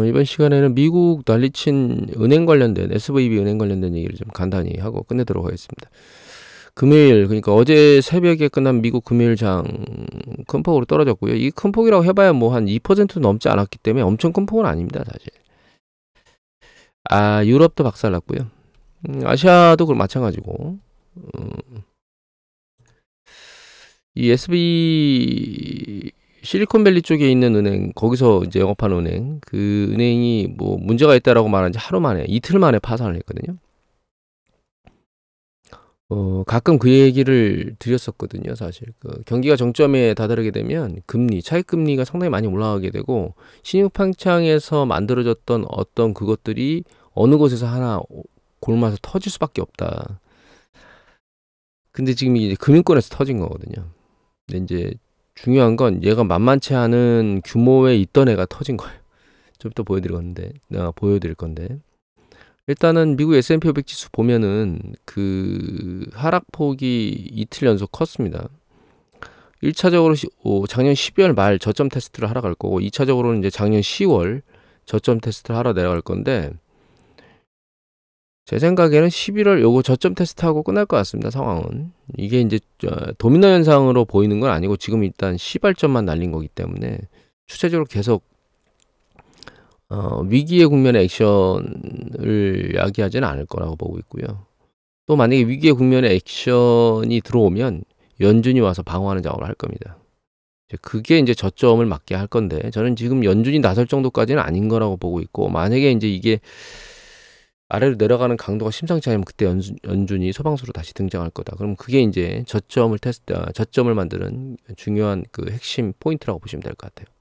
이번 시간에는 미국 난리친 은행 관련된, SVB 은행 관련된 얘기를 좀 간단히 하고 끝내도록 하겠습니다. 금요일, 그러니까 어제 새벽에 끝난 미국 금요일장 큰 폭으로 떨어졌고요. 이 큰 폭이라고 해봐야 뭐 한 2% 넘지 않았기 때문에 엄청 큰 폭은 아닙니다, 사실. 유럽도 박살났고요. 아시아도 그 마찬가지고. 이 SB 실리콘밸리 쪽에 있는 은행, 거기서 이제 영업하는 은행, 그 은행이 뭐 문제가 있다라고 말한 지 하루 만에, 이틀 만에 파산을 했거든요. 가끔 그 얘기를 드렸었거든요, 사실. 그 경기가 정점에 다다르게 되면 차익 금리가 상당히 많이 올라가게 되고, 신용팽창에서 만들어졌던 어떤 그것들이 어느 곳에서 하나 골마서 터질 수밖에 없다. 근데 지금 이제 금융권에서 터진 거거든요. 근데 이제 중요한 건 얘가 만만치 않은 규모에 있던 애가 터진 거예요. 좀 이따 보여드릴 건데. 일단은 미국 S&P 500 지수 보면은 그 하락폭이 이틀 연속 컸습니다. 1차적으로 작년 12월 말 저점 테스트를 하러 갈 거고, 2차적으로는 이제 작년 10월 저점 테스트를 하러 내려갈 건데, 제 생각에는 11월 요거 저점 테스트하고 끝날 것 같습니다, 상황은. 이게 이제 도미노 현상으로 보이는 건 아니고 지금 일단 시발점만 날린 거기 때문에 추세적으로 계속 위기의 국면의 액션을 야기하지는 않을 거라고 보고 있고요. 또 만약에 위기의 국면의 액션이 들어오면 연준이 와서 방어하는 작업을 할 겁니다. 그게 이제 저점을 맞게 할 건데, 저는 지금 연준이 나설 정도까지는 아닌 거라고 보고 있고, 만약에 이제 이게 아래로 내려가는 강도가 심상치 않으면 그때 연준이 소방수로 다시 등장할 거다. 그럼 그게 이제 저점을 만드는 중요한 그 핵심 포인트라고 보시면 될 것 같아요.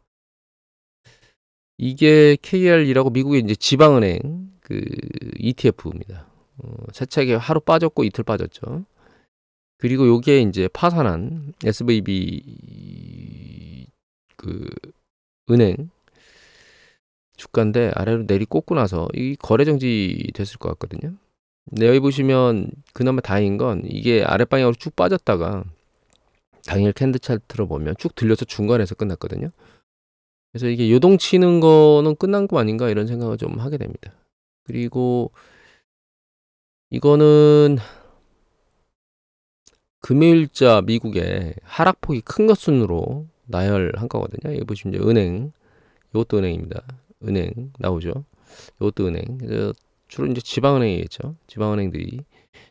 이게 KR이라고 미국의 이제 지방은행 그 ETF입니다. 세차게 하루 빠졌고 이틀 빠졌죠. 그리고 요게 이제 파산한 SVB 그 은행 주가인데, 아래로 내리꽂고 나서 이 거래 정지 됐을 것 같거든요. 근데 여기 보시면 그나마 다행인 건 이게 아랫방향으로 쭉 빠졌다가 당일 캔들 차트로 보면 쭉 들려서 중간에서 끝났거든요. 그래서 이게 요동치는 거는 끝난 거 아닌가 이런 생각을 좀 하게 됩니다. 그리고 이거는 금요일자 미국의 하락폭이 큰 것 순으로 나열한 거거든요. 여기 보시면 이제 은행, 이것도 은행입니다. 은행 나오죠. 이것도 은행. 주로 이제 지방은행이겠죠. 지방은행들이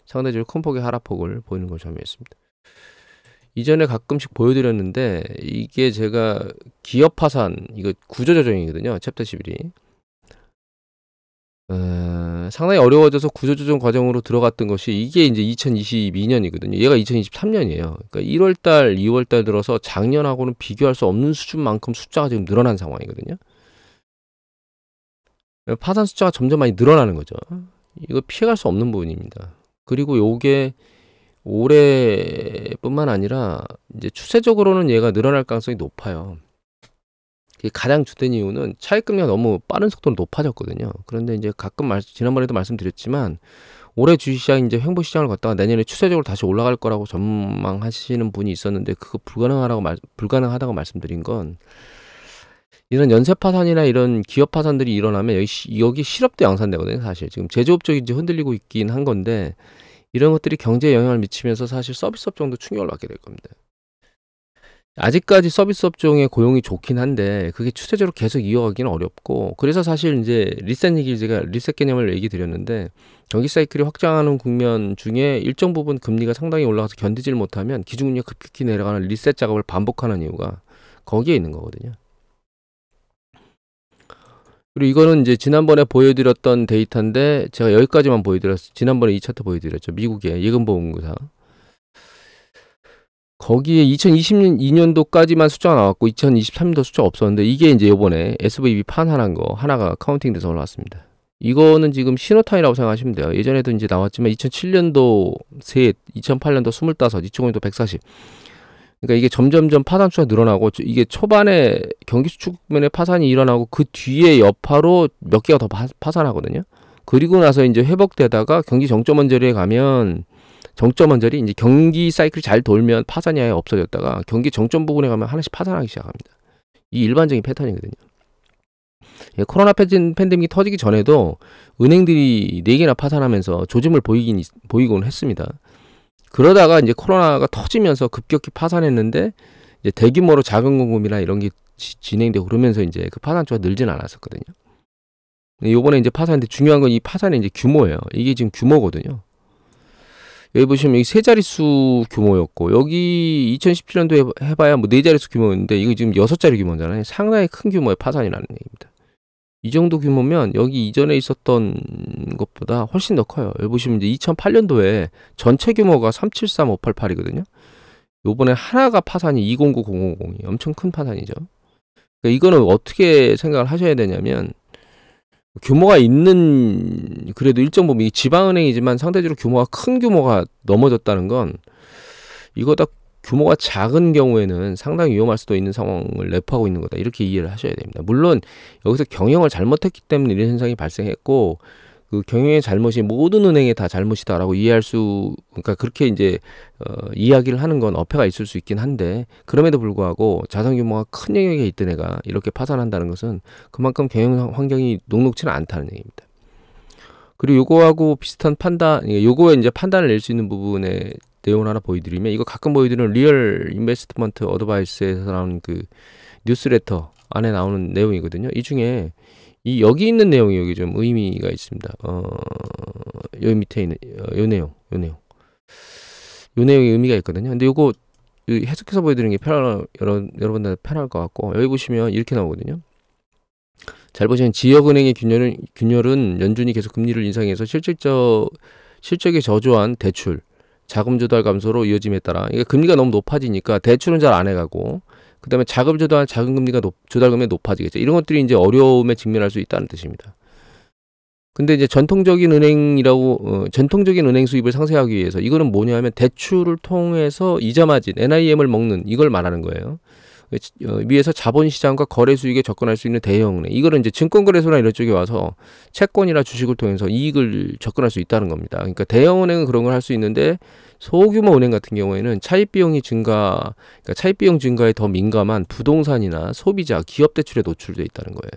상대적으로 큰 폭의 하락폭을 보이는 걸 점유했습니다. 이전에 가끔씩 보여드렸는데, 이게 제가 기업 파산, 이거 구조조정이거든요. 챕터 11이. 상당히 어려워져서 구조조정 과정으로 들어갔던 것이 이게 이제 2022년이거든요. 얘가 2023년이에요. 그러니까 1월달, 2월달 들어서 작년하고는 비교할 수 없는 수준만큼 숫자가 지금 늘어난 상황이거든요. 파산 숫자가 점점 많이 늘어나는 거죠. 이거 피해갈 수 없는 부분입니다. 그리고 요게 올해뿐만 아니라 이제 추세적으로는 얘가 늘어날 가능성이 높아요. 가장 주된 이유는 차익금리가 너무 빠른 속도로 높아졌거든요. 그런데 이제 가끔 지난번에도 말씀드렸지만, 올해 주식시장 이제 횡보시장을 갔다가 내년에 추세적으로 다시 올라갈 거라고 전망하시는 분이 있었는데, 그거 불가능하다고 말씀드린 건, 이런 연쇄 파산이나 이런 기업 파산들이 일어나면 여기 실업도 양산되거든요. 사실 지금 제조업 쪽이 이제 흔들리고 있긴 한 건데, 이런 것들이 경제에 영향을 미치면서 사실 서비스업 정도 충격을 받게 될 겁니다. 아직까지 서비스업 종의 고용이 좋긴 한데 그게 추세적으로 계속 이어가기는 어렵고, 그래서 사실 이제 제가 리셋 개념을 얘기 드렸는데, 경기 사이클이 확장하는 국면 중에 일정 부분 금리가 상당히 올라가서 견디질 못하면 기준금리가 급격히 내려가는 리셋 작업을 반복하는 이유가 거기에 있는 거거든요. 그리고 이거는 이제 지난번에 보여드렸던 데이터인데, 제가 여기까지만 보여드렸어요. 지난번에 이 차트 보여드렸죠. 미국의 예금보험공사. 거기에 2022년도까지만 숫자가 나왔고 2023년도 숫자가 없었는데, 이게 이제 요번에 SVB 판단한 거 하나가 카운팅 돼서 올라왔습니다. 이거는 지금 신호탄이라고 생각하시면 돼요. 예전에도 이제 나왔지만 2007년도 셋, 2008년도 25, 2005년도 140. 그러니까 이게 점점점 파산 수가 늘어나고, 이게 초반에 경기 수축면에 파산이 일어나고 그 뒤에 여파로 몇 개가 더 파산하거든요. 그리고 나서 이제 회복되다가 경기 정점 언저리에 가면, 정점 언저리 이제 경기 사이클이 잘 돌면 파산이 아예 없어졌다가 경기 정점 부분에 가면 하나씩 파산하기 시작합니다. 이 일반적인 패턴이거든요. 예, 코로나 팬데믹이 터지기 전에도 은행들이 4개나 파산하면서 조짐을 보이곤 했습니다. 그러다가 이제 코로나가 터지면서 급격히 파산했는데 이제 대규모로 자금 공급이나 이런 게 진행되고 그러면서 이제 그 파산 수가 늘진 않았었거든요. 요번에 이제 파산인데 중요한 건 이 파산의 이제 규모예요. 이게 지금 규모거든요. 여기 보시면 이 세 자릿수 규모였고 여기 2017년도에 해봐야 뭐 네 자릿수 규모였는데 이거 지금 6자리 규모잖아요. 상당히 큰 규모의 파산이라는 얘기입니다. 이 정도 규모면 여기 이전에 있었던 것보다 훨씬 더 커요. 여기 보시면 이제 2008년도에 전체 규모가 373588이거든요. 요번에 하나가 파산이 209000이 엄청 큰 파산이죠. 그러니까 이거는 어떻게 생각을 하셔야 되냐면 규모가 있는 그래도 일정 부분 이 지방은행이지만 상대적으로 규모가 큰 규모가 넘어졌다는 건 이거다 규모가 작은 경우에는 상당히 위험할 수도 있는 상황을 내포하고 있는 거다 이렇게 이해를 하셔야 됩니다. 물론 여기서 경영을 잘못했기 때문에 이런 현상이 발생했고 그 경영의 잘못이 모든 은행의 다 잘못이다라고 이해할 수 그러니까 그렇게 이제 이야기를 하는 건 어폐가 있을 수 있긴 한데 그럼에도 불구하고 자산 규모가 큰 영역에 있던 애가 이렇게 파산한다는 것은 그만큼 경영 환경이 녹록지는 않다는 얘기입니다. 그리고 요거하고 비슷한 판단, 요거에 이제 판단을 낼 수 있는 부분의 내용을 하나 보여드리면 이거 가끔 보여드리는 리얼 인베스트먼트 어드바이스에서 나오는 그 뉴스레터 안에 나오는 내용이거든요. 이 중에 이 여기 있는 내용이 여기 좀 의미가 있습니다. 여기 밑에 있는 요 내용. 요 내용이 의미가 있거든요. 근데 요거 해석해서 보여드리는 게 여러분들 편할 것 같고 여기 보시면 이렇게 나오거든요. 잘 보시면 지역은행의 균열은 연준이 계속 금리를 인상해서 실적에 저조한 대출, 자금 조달 감소로 이어짐에 따라 그러니까 금리가 너무 높아지니까 대출은 잘 안 해가고 그 다음에 자금 금리가 조달금이 높아지겠죠. 이런 것들이 이제 어려움에 직면할 수 있다는 뜻입니다. 근데 이제 전통적인 은행 수입을 상쇄하기 위해서 이거는 뭐냐면 대출을 통해서 이자 마진, NIM을 먹는 이걸 말하는 거예요. 위에서 자본시장과 거래 수익에 접근할 수 있는 대형은행. 이거는 이제 증권거래소나 이런 쪽에 와서 채권이나 주식을 통해서 이익을 접근할 수 있다는 겁니다. 그러니까 대형은행은 그런 걸 할 수 있는데 소규모 은행 같은 경우에는 차입비용 증가에 더 민감한 부동산이나 소비자, 기업 대출에 노출되어 있다는 거예요.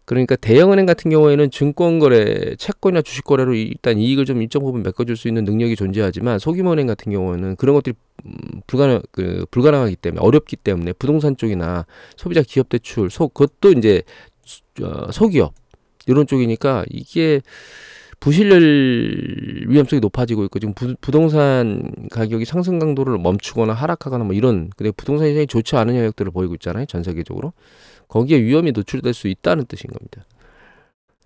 그러니까 대형은행 같은 경우에는 증권거래, 채권이나 주식거래로 일단 이익을 좀 일정 부분 메꿔줄 수 있는 능력이 존재하지만 소규모 은행 같은 경우에는 그런 것들이 불가능하기 때문에 어렵기 때문에 부동산 쪽이나 소비자 기업 대출, 그것도 이제 소기업 이런 쪽이니까 이게 부실 위험성이 높아지고 있고 지금 부동산 가격이 상승 강도를 멈추거나 하락하거나 뭐 이런 근데 부동산 시장이 좋지 않은 영역들을 보이고 있잖아요. 전 세계적으로. 거기에 위험이 노출될 수 있다는 뜻인 겁니다.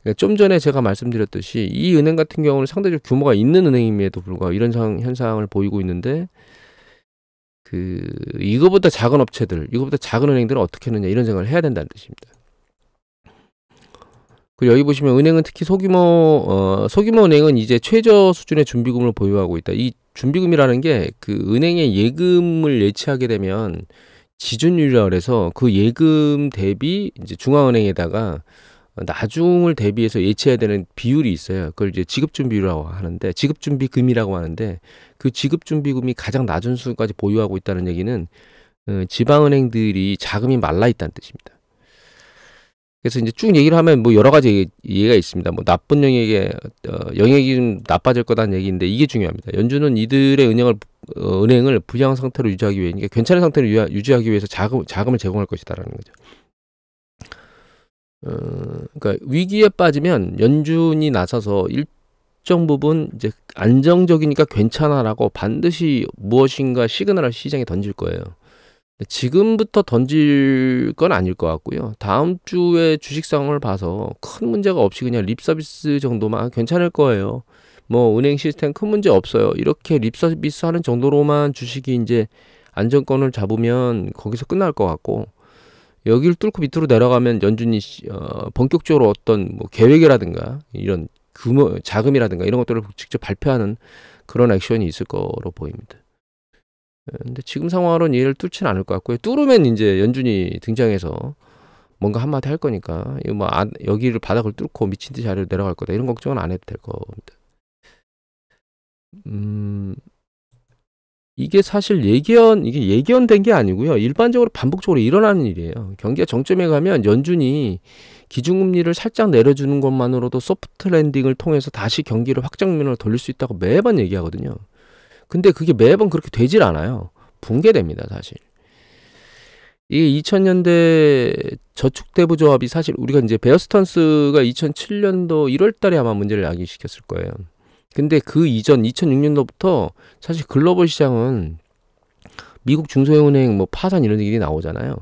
그러니까 좀 전에 제가 말씀드렸듯이 이 은행 같은 경우는 상대적으로 규모가 있는 은행임에도 불구하고 이런 현상을 보이고 있는데 이거보다 작은 업체들, 이거보다 작은 은행들은 어떻게 하느냐 이런 생각을 해야 된다는 뜻입니다. 그리고 여기 보시면 은행은 특히 소규모 은행은 이제 최저 수준의 준비금을 보유하고 있다. 이 준비금이라는 게 그 은행의 예금을 예치하게 되면 지준율이라 해서 그 예금 대비 이제 중앙은행에다가 나중을 대비해서 예치해야 되는 비율이 있어요. 그걸 이제 지급준비율이라고 하는데 지급준비금이라고 하는데 그 지급준비금이 가장 낮은 수준까지 보유하고 있다는 얘기는 지방은행들이 자금이 말라 있다는 뜻입니다. 그래서 이제 쭉 얘기를 하면 뭐 여러 가지 얘기가 있습니다. 뭐 나쁜 영역이 좀 나빠질 거다는 얘기인데 이게 중요합니다. 연준은 이들의 은행을 불량 상태로 유지하기 위해, 그러니까 괜찮은 상태로 유지하기 위해서 자금을 제공할 것이다라는 거죠. 그러니까 위기에 빠지면 연준이 나서서 일정 부분 이제 안정적이니까 괜찮아라고 반드시 무엇인가 시그널을 시장에 던질 거예요. 지금부터 던질 건 아닐 것 같고요. 다음 주에 주식 상황을 봐서 큰 문제가 없이 그냥 립서비스 정도만 괜찮을 거예요. 뭐 은행 시스템 큰 문제 없어요. 이렇게 립서비스 하는 정도로만 주식이 이제 안정권을 잡으면 거기서 끝날 것 같고 여기를 뚫고 밑으로 내려가면 연준이 본격적으로 어떤 뭐 계획이라든가 이런 자금이라든가 이런 것들을 직접 발표하는 그런 액션이 있을 거로 보입니다. 근데 지금 상황으로는 얘를 뚫지는 않을 것 같고요. 뚫으면 이제 연준이 등장해서 뭔가 한마디 할 거니까 이거 뭐 여기를 바닥을 뚫고 미친 듯이 아래로 내려갈 거다 이런 걱정은 안 해도 될 겁니다. 이게 사실 이게 예견된 게 아니고요. 일반적으로 반복적으로 일어나는 일이에요. 경기가 정점에 가면 연준이 기준금리를 살짝 내려주는 것만으로도 소프트 랜딩을 통해서 다시 경기를 확장면으로 돌릴 수 있다고 매번 얘기하거든요. 근데 그게 매번 그렇게 되질 않아요. 붕괴됩니다, 사실. 이게 2000년대 저축대부조합이 사실 우리가 이제 베어 스턴스가 2007년도 1월 달에 아마 문제를 야기시켰을 거예요. 근데 그 이전 2006년도부터 사실 글로벌 시장은 미국 중소형은행 뭐 파산 이런 얘기 나오잖아요.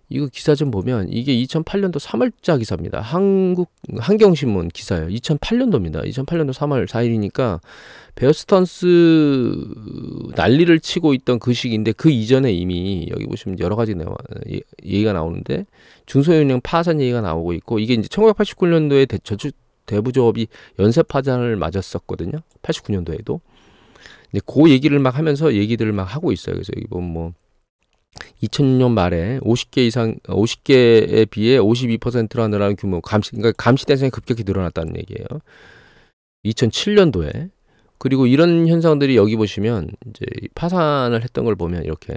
이거 기사 좀 보면 이게 2008년도 3월자 기사입니다. 한경신문 기사예요. 2008년도입니다. 2008년도 3월 4일이니까 베어 스턴스 난리를 치고 있던 그 시기인데 그 이전에 이미 여기 보시면 여러 가지 얘기가 나오는데 중소형은행 파산 얘기가 나오고 있고 이게 이제 1989년도에 저축 대부조업이 연쇄 파산을 맞았었거든요. 89년도에도. 근데 그 얘기를 막 하면서 얘기들을 막 하고 있어요. 그래서 여기 보면 뭐 2000년 말에 50개에 비해 52%나 늘어난 규모 그러니까 감시 대상이 급격히 늘어났다는 얘기예요. 2007년도에. 그리고 이런 현상들이 여기 보시면 이제 파산을 했던 걸 보면 이렇게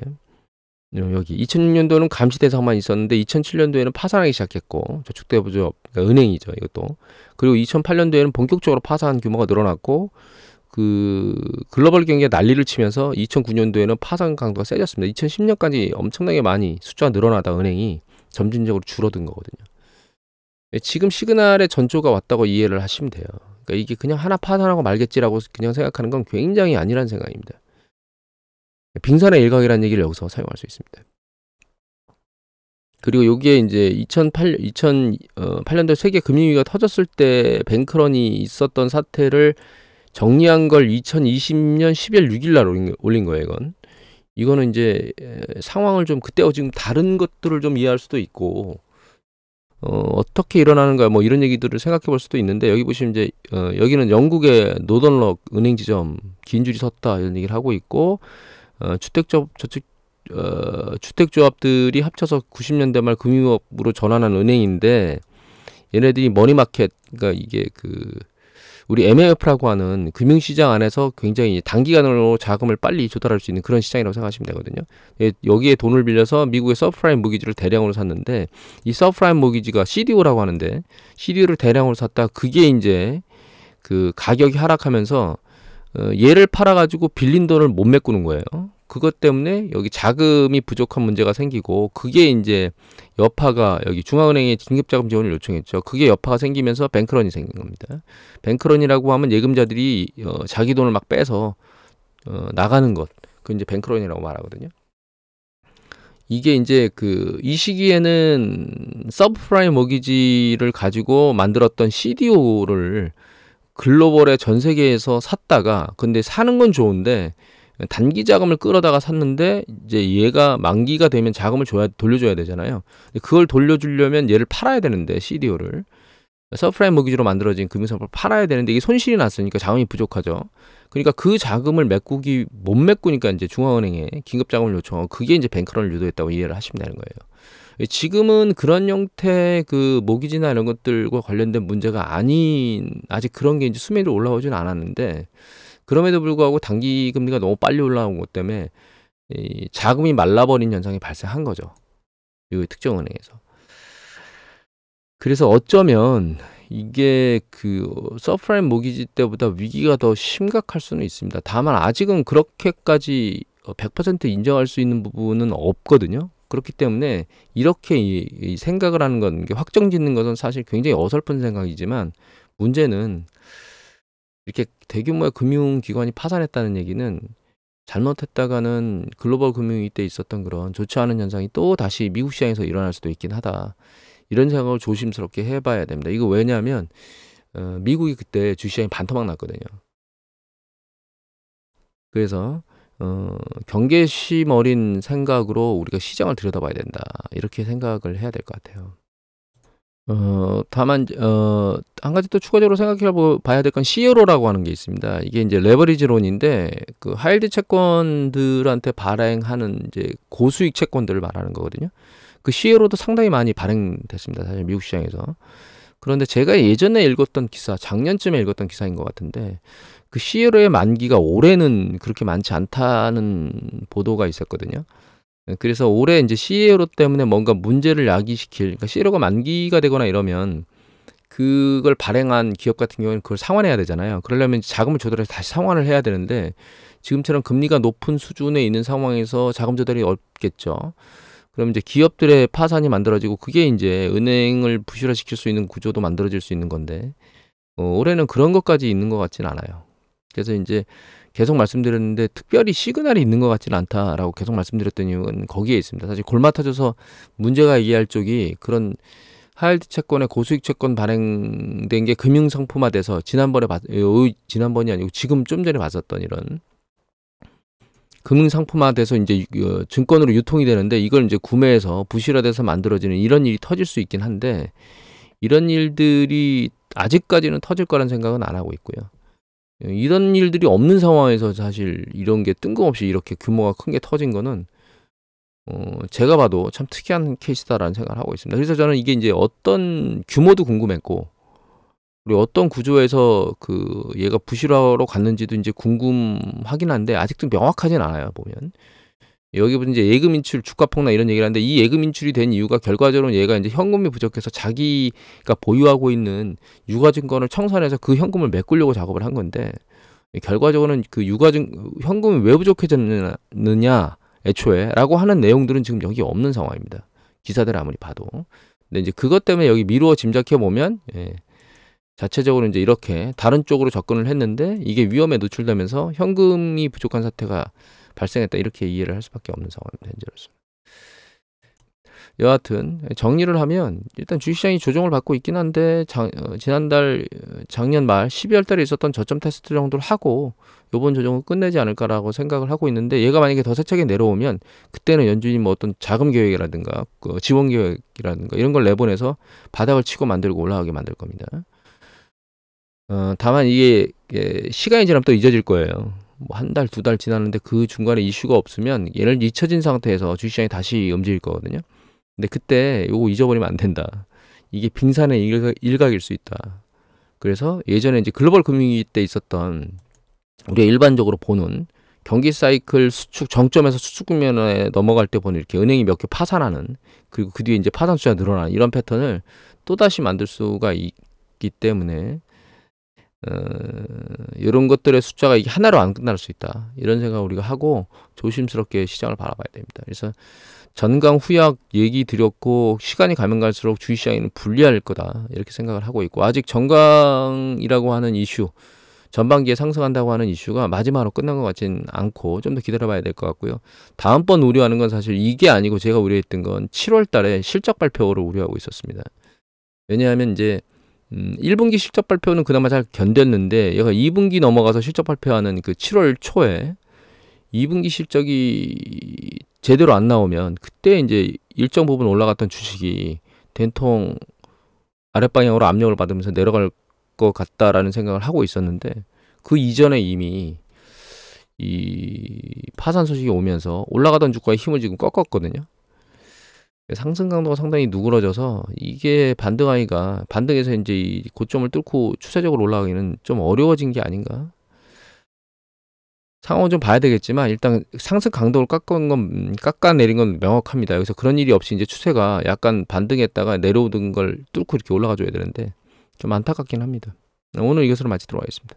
여기 2006년도는 감시 대상만 있었는데 2007년도에는 파산하기 시작했고 저축대부조업 그러니까 은행이죠 이것도. 그리고 2008년도에는 본격적으로 파산 규모가 늘어났고 그 글로벌 경기가 난리를 치면서 2009년도에는 파산 강도가 세졌습니다. 2010년까지 엄청나게 많이 숫자가 늘어나다 은행이 점진적으로 줄어든 거거든요. 지금 시그널의 전조가 왔다고 이해를 하시면 돼요. 그러니까 이게 그냥 하나 파산하고 말겠지라고 그냥 생각하는 건 굉장히 아니란 생각입니다. 빙산의 일각이라는 얘기를 여기서 사용할 수 있습니다. 그리고 여기에 이제 2008년도 세계 금융위기가 터졌을 때 뱅크런이 있었던 사태를 정리한 걸 2020년 12월 6일 날 올린 거예요, 이건. 이거는 이제 상황을 좀 그때와 지금 다른 것들을 좀 이해할 수도 있고 어떻게 일어나는가 뭐 이런 얘기들을 생각해 볼 수도 있는데 여기 보시면 이제 여기는 영국의 노던럭 은행 지점 긴 줄이 섰다 이런 얘기를 하고 있고 주택조합들이 합쳐서 90년대 말 금융업으로 전환한 은행인데 얘네들이 머니마켓 그러니까 이게 우리 MMF라고 하는 금융시장 안에서 굉장히 단기간으로 자금을 빨리 조달할 수 있는 그런 시장이라고 생각하시면 되거든요. 여기에 돈을 빌려서 미국의 서브프라임 모기지를 대량으로 샀는데 이 서브프라임 모기지가 CDO라고 하는데 CDO를 대량으로 샀다 그게 이제 그 가격이 하락하면서 얘를 팔아가지고 빌린 돈을 못 메꾸는 거예요. 그것 때문에 여기 자금이 부족한 문제가 생기고 그게 이제 여파가 여기 중앙은행에 긴급자금 지원을 요청했죠. 그게 여파가 생기면서 뱅크런이 생긴 겁니다. 뱅크런이라고 하면 예금자들이 자기 돈을 막 빼서 나가는 것. 그 이제 뱅크런이라고 말하거든요. 이게 이제 이 시기에는 서브프라임 모기지를 가지고 만들었던 CDO를 글로벌의 전 세계에서 샀다가 근데 사는 건 좋은데 단기 자금을 끌어다가 샀는데 이제 얘가 만기가 되면 자금을 돌려줘야 되잖아요. 그걸 돌려주려면 얘를 팔아야 되는데 CDO를 서브프라임 모기지로 만들어진 금융사업을 팔아야 되는데 이게 손실이 났으니까 자금이 부족하죠. 그러니까 그 자금을 못 메꾸니까 이제 중앙은행에 긴급 자금을 요청하고 그게 이제 뱅크런을 유도했다고 이해를 하시면 되는 거예요. 지금은 그런 형태의 모기지나 이런 것들과 관련된 문제가 아직 그런 게 이제 수면 위로 올라오지는 않았는데 그럼에도 불구하고 단기 금리가 너무 빨리 올라온 것 때문에 자금이 말라버린 현상이 발생한 거죠. 이 특정 은행에서. 그래서 어쩌면 이게 서브프라임 모기지 때보다 위기가 더 심각할 수는 있습니다. 다만 아직은 그렇게까지 100% 인정할 수 있는 부분은 없거든요. 그렇기 때문에 이렇게 이 생각을 하는 건 확정짓는 것은 사실 굉장히 어설픈 생각이지만 문제는 이렇게 대규모의 금융기관이 파산했다는 얘기는 잘못했다가는 글로벌 금융위기 때 있었던 그런 좋지 않은 현상이 또 다시 미국 시장에서 일어날 수도 있긴 하다. 이런 생각을 조심스럽게 해봐야 됩니다. 이거 왜냐하면 미국이 그때 주시장이 반토막 났거든요. 그래서 경계심 어린 생각으로 우리가 시장을 들여다봐야 된다. 이렇게 생각을 해야 될 것 같아요. 다만 한 가지 또 추가적으로 생각해 봐야 될 건 CLO라고 하는 게 있습니다. 이게 이제 레버리지론인데 하이힐드 채권들한테 발행하는 이제 고수익 채권들을 말하는 거거든요. CLO도 상당히 많이 발행됐습니다. 사실 미국 시장에서. 그런데 제가 예전에 읽었던 기사, 작년쯤에 읽었던 기사인 것 같은데 그 CLO의 만기가 올해는 그렇게 많지 않다는 보도가 있었거든요. 그래서 올해 이제 CLO 때문에 뭔가 문제를 야기시킬, 그러니까 CLO가 만기가 되거나 이러면 그걸 발행한 기업 같은 경우는 그걸 상환해야 되잖아요. 그러려면 자금을 조달해서 다시 상환을 해야 되는데 지금처럼 금리가 높은 수준에 있는 상황에서 자금 조달이 어렵겠죠. 그럼 이제 기업들의 파산이 만들어지고 그게 이제 은행을 부실화시킬 수 있는 구조도 만들어질 수 있는 건데 올해는 그런 것까지 있는 것 같지는 않아요. 그래서 이제 계속 말씀드렸는데 특별히 시그널이 있는 것 같지는 않다라고 계속 말씀드렸던 이유는 거기에 있습니다. 사실 골마 터져서 문제가 얘기할 쪽이 그런 하이힐드 채권의 고수익 채권 발행된 게 금융상품화돼서 지난번이 아니고 지금 좀 전에 봤었던 이런 금융상품화돼서 이제 증권으로 유통이 되는데 이걸 이제 구매해서 부실화돼서 만들어지는 이런 일이 터질 수 있긴 한데 이런 일들이 아직까지는 터질 거란 생각은 안 하고 있고요. 이런 일들이 없는 상황에서 사실 이런 게 뜬금없이 이렇게 규모가 큰 게 터진 거는 제가 봐도 참 특이한 케이스다라는 생각을 하고 있습니다. 그래서 저는 이게 이제 어떤 규모도 궁금했고 그리고 어떤 구조에서 그 얘가 부실화로 갔는지도 이제 궁금하긴 한데 아직도 명확하진 않아요. 보면 여기 보면 이제 예금 인출, 주가 폭락 이런 얘기를 하는데 이 예금 인출이 된 이유가 결과적으로 얘가 이제 현금이 부족해서 자기가 보유하고 있는 유가증권을 청산해서 그 현금을 메꾸려고 작업을 한 건데 결과적으로는 그 현금이 왜 부족해졌느냐 애초에라고 하는 내용들은 지금 여기 없는 상황입니다. 기사들 아무리 봐도. 근데 이제 그것 때문에 여기 미루어 짐작해 보면 자체적으로 이제 이렇게 다른 쪽으로 접근을 했는데 이게 위험에 노출되면서 현금이 부족한 사태가 발생했다 이렇게 이해를 할 수밖에 없는 상황입니다. 현재로서. 여하튼 정리를 하면 일단 주식시장이 조정을 받고 있긴 한데 작년 말 12월 달에 있었던 저점 테스트 정도를 하고 요번 조정을 끝내지 않을까라고 생각을 하고 있는데 얘가 만약에 더 세차게 내려오면 그때는 연준이 뭐 어떤 자금 계획이라든가 지원 계획이라든가 이런 걸 내보내서 바닥을 치고 만들고 올라가게 만들 겁니다. 다만 이게 시간이 지나면 또 잊어질 거예요. 뭐 한 달, 두 달 지났는데 그 중간에 이슈가 없으면 얘를 잊혀진 상태에서 주식시장이 다시 움직일 거거든요. 근데 그때 요거 잊어버리면 안 된다. 이게 빙산의 일각일 수 있다. 그래서 예전에 이제 글로벌 금융위기 때 있었던 우리가 일반적으로 보는 경기 사이클 수축 정점에서 수축 국면에 넘어갈 때 보는 이렇게 은행이 몇 개 파산하는 그리고 그 뒤에 이제 파산 숫자가 늘어나는 이런 패턴을 또다시 만들 수가 있기 때문에 이런 것들의 숫자가 이게 하나로 안 끝날 수 있다. 이런 생각을 우리가 하고 조심스럽게 시장을 바라봐야 됩니다. 그래서 전강 후약 얘기 드렸고 시간이 가면 갈수록 주식시장에는 불리할 거다. 이렇게 생각을 하고 있고 아직 전강이라고 하는 이슈 전반기에 상승한다고 하는 이슈가 마지막으로 끝난 것 같진 않고 좀 더 기다려봐야 될 것 같고요. 다음번 우려하는 건 사실 이게 아니고 제가 우려했던 건 7월 달에 실적 발표를 우려하고 있었습니다. 왜냐하면 이제 1분기 실적 발표는 그나마 잘 견뎠는데 얘가 2분기 넘어가서 실적 발표하는 그 7월 초에 2분기 실적이 제대로 안 나오면 그때 이제 일정 부분 올라갔던 주식이 된통 아랫방향으로 압력을 받으면서 내려갈 것 같다라는 생각을 하고 있었는데 그 이전에 이미 이 파산 소식이 오면서 올라가던 주가의 힘을 지금 꺾었거든요. 상승 강도가 상당히 누그러져서 이게 반등에서 이제 이 고점을 뚫고 추세적으로 올라가기는 좀 어려워진 게 아닌가. 상황은 좀 봐야 되겠지만 일단 상승 강도를 깎아내린 건 명확합니다. 그래서 그런 일이 없이 이제 추세가 약간 반등했다가 내려오던 걸 뚫고 이렇게 올라가 줘야 되는데 좀 안타깝긴 합니다. 오늘 이것으로 마치도록 하겠습니다.